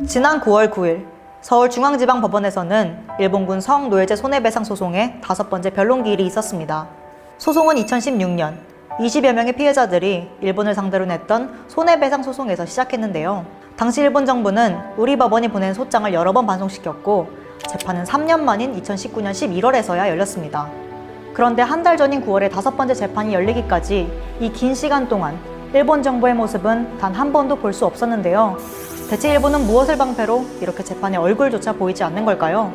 지난 9월 9일 서울중앙지방법원에서는 일본군 성노예제 손해배상 소송의 5번째 변론기일이 있었습니다. 소송은 2016년 20여 명의 피해자들이 일본을 상대로 냈던 손해배상 소송에서 시작했는데요. 당시 일본 정부는 우리 법원이 보낸 소장을 여러 번 반송시켰고 재판은 3년 만인 2019년 11월에서야 열렸습니다. 그런데 한 달 전인 9월에 5번째 재판이 열리기까지 이 긴 시간 동안 일본 정부의 모습은 단 한 번도 볼 수 없었는데요. 대체 일본은 무엇을 방패로 이렇게 재판의 얼굴조차 보이지 않는 걸까요?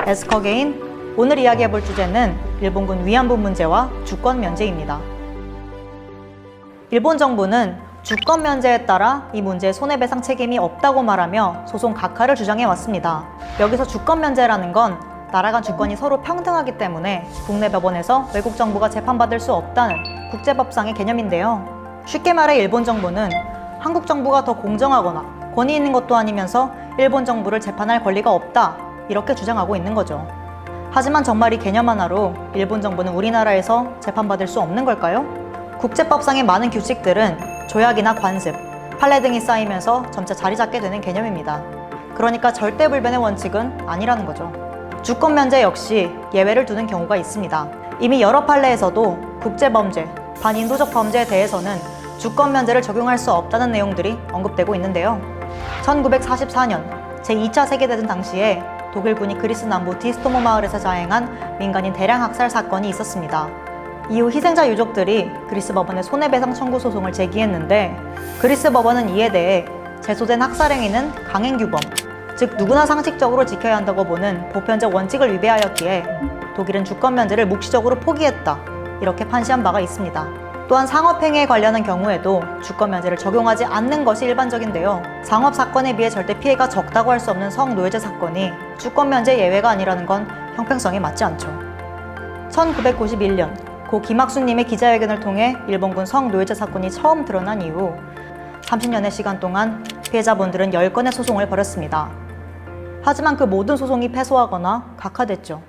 Ask Again, 오늘 이야기해볼 주제는 일본군 위안부 문제와 주권 면제입니다. 일본 정부는 주권 면제에 따라 이 문제에 손해배상 책임이 없다고 말하며 소송 각하를 주장해왔습니다. 여기서 주권 면제라는 건 나라 간 주권이 서로 평등하기 때문에 국내 법원에서 외국 정부가 재판받을 수 없다는 국제법상의 개념인데요. 쉽게 말해 일본 정부는 한국 정부가 더 공정하거나 권위 있는 것도 아니면서 일본 정부를 재판할 권리가 없다, 이렇게 주장하고 있는 거죠. 하지만 정말 이 개념 하나로 일본 정부는 우리나라에서 재판받을 수 없는 걸까요? 국제법상의 많은 규칙들은 조약이나 관습, 판례 등이 쌓이면서 점차 자리 잡게 되는 개념입니다. 그러니까 절대 불변의 원칙은 아니라는 거죠. 주권 면제 역시 예외를 두는 경우가 있습니다. 이미 여러 판례에서도 국제범죄, 반인도적 범죄에 대해서는 주권 면제를 적용할 수 없다는 내용들이 언급되고 있는데요. 1944년 제2차 세계대전 당시에 독일군이 그리스 남부 디스토모 마을에서 자행한 민간인 대량 학살 사건이 있었습니다. 이후 희생자 유족들이 그리스 법원에 손해배상 청구 소송을 제기했는데 그리스 법원은 이에 대해 제소된 학살 행위는 강행규범, 즉 누구나 상식적으로 지켜야 한다고 보는 보편적 원칙을 위배하였기에 독일은 주권 면제를 묵시적으로 포기했다, 이렇게 판시한 바가 있습니다. 또한 상업행위에 관련한 경우에도 주권 면제를 적용하지 않는 것이 일반적인데요. 상업사건에 비해 절대 피해가 적다고 할 수 없는 성노예제 사건이 주권 면제 예외가 아니라는 건 형평성에 맞지 않죠. 1991년 고 김학수님의 기자회견을 통해 일본군 성노예제 사건이 처음 드러난 이후 30년의 시간 동안 피해자분들은 10건의 소송을 벌였습니다. 하지만 그 모든 소송이 패소하거나 각하됐죠.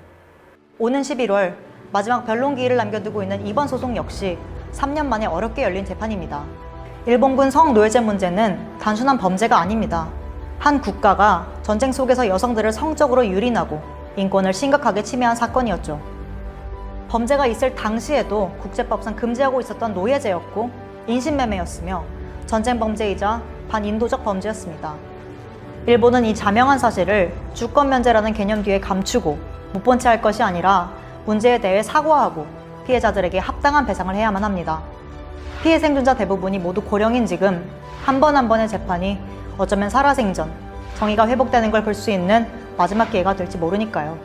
오는 11월 마지막 변론기일을 남겨두고 있는 이번 소송 역시 3년 만에 어렵게 열린 재판입니다. 일본군 성노예제 문제는 단순한 범죄가 아닙니다. 한 국가가 전쟁 속에서 여성들을 성적으로 유린하고 인권을 심각하게 침해한 사건이었죠. 범죄가 있을 당시에도 국제법상 금지하고 있었던 노예제였고 인신매매였으며 전쟁 범죄이자 반인도적 범죄였습니다. 일본은 이 자명한 사실을 주권 면제라는 개념 뒤에 감추고 못 본 채 할 것이 아니라 문제에 대해 사과하고 피해자들에게 합당한 배상을 해야만 합니다. 피해 생존자 대부분이 모두 고령인 지금 한 번 한 번의 재판이 어쩌면 살아생전 정의가 회복되는 걸 볼 수 있는 마지막 기회가 될지 모르니까요.